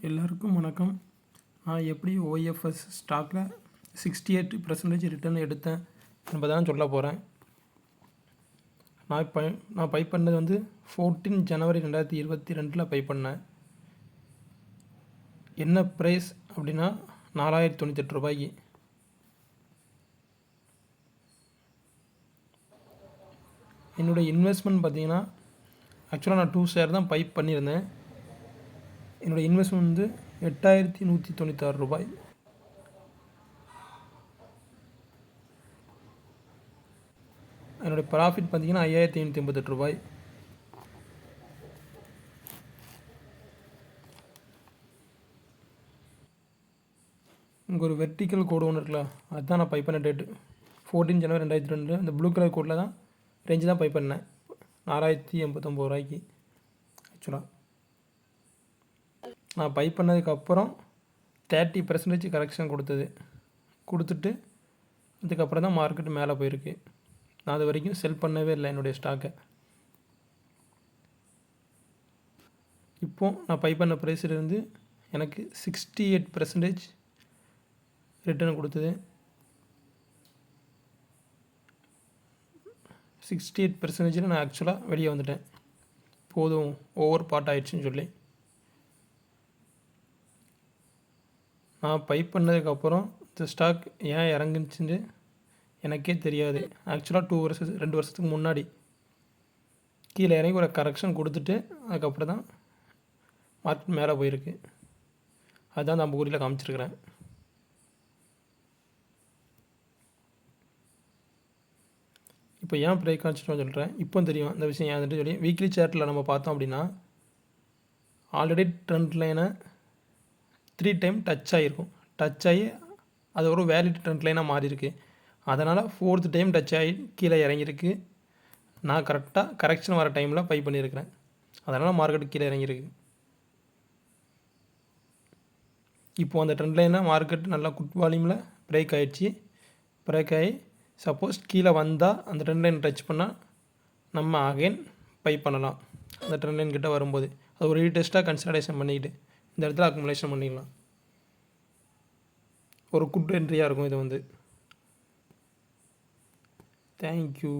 எல்லாருக்கும் வணக்கம். நான் எப்படி ஓஎஃப்எஸ் ஸ்டாக்கில் 68% ரிட்டர்ன் எடுத்தேன் என்பதான் சொல்ல போகிறேன். நான் பை பண்ணது வந்து 14 ஜனவரி 2022 பை பண்ணேன். என்ன ப்ரைஸ் அப்படின்னா 4098 ரூபாய்க்கு. என்னுடைய இன்வெஸ்ட்மெண்ட் பார்த்தீங்கன்னா ஆக்சுவலாக நான் 2 ஷேர் தான் பை பண்ணியிருந்தேன். என்னுடைய இன்வெஸ்ட்மெண்ட் வந்து 8196 ரூபாய். என்னுடைய ப்ராஃபிட் பார்த்தீங்கன்னா 5588 ரூபாய். இங்கே ஒரு வெர்டிக்கல் கோடு ஒன்று இருக்குல்ல, அதுதான் நான் பை பண்ண டேட்டு 14 ஜனவரி 2022. இந்த ப்ளூ கலர் கோடில் தான் ரேஞ்சு தான் பை பண்ணேன் 4089 ரூபாய்க்கு. ஆக்சுவலாக நான் பை பண்ணதுக்கப்புறம் 30% கரெக்ஷன் கொடுத்துட்டு அதுக்கப்புறம் தான் மார்க்கெட் மேலே போயிருக்கு. நான் அது வரைக்கும் செல் பண்ணவே இல்லை என்னுடைய ஸ்டாக்கை. இப்போது நான் பை பண்ண ப்ரைஸ்லேருந்து எனக்கு 68% ரிட்டர்ன் கொடுத்தது. 68% நான் ஆக்சுவலாக வெளியே வந்துட்டேன். போதும், ஓவர் பார்ட் ஆகிடுச்சின்னு சொல்லி. நான் பை பண்ணதுக்கப்புறம் இந்த ஸ்டாக் ஏன் இறங்குச்சுன்னு எனக்கே தெரியாது. ஆக்சுவலாக 2 வருஷத்துக்கு முன்னாடி கீழே இறங்கி ஒரு கரெக்ஷன் கொடுத்துட்டு அதுக்கப்புறம் தான் மார்க்கெட் மேலே போயிருக்கு. அதுதான் நான் ஊரில் காமிச்சிருக்கிறேன். இப்போ ஏன் பிரேக் ஆச்சுன்னு சொல்கிறேன். இப்போ தெரியும் இந்த விஷயம் ஏன் சொல்லி. வீக்லி சார்ட்டில் நம்ம பார்த்தோம் அப்படின்னா ஆல்ரெடி ட்ரெண்ட் லைனை 3 டைம் டச் ஆகி அது ஒரு வேலிட் ட்ரெண்ட் லைனாக மாறி இருக்குது. அதனால் 4th டைம் டச் ஆகி கீழே இறங்கியிருக்கு. நான் கரெக்டாக கரெக்ஷன் வர டைமில் பை பண்ணியிருக்கிறேன். அதனால் மார்க்கெட்டு கீழே இறங்கியிருக்கு. இப்போது அந்த ட்ரெண்ட் லைனாக மார்க்கெட் நல்லா குட் வால்யூமில் பிரேக் ஆகி சப்போஸ் கீழே வந்தால் அந்த ட்ரெண்ட் லைன் டச் பண்ணால் நம்ம அகைன் பை பண்ணலாம். அந்த ட்ரெண்ட் லைன் கிட்டே வரும்போது அது ஒரு ரீடெஸ்ட்டாக கன்சிடரேஷன் பண்ணிக்கிட்டு இந்த இடத்துல அக்குமுலேஷன் பண்ணிக்கலாம். ஒரு குட் என்ட்ரியாக இருக்கும் இது வந்து. தேங்க்யூ.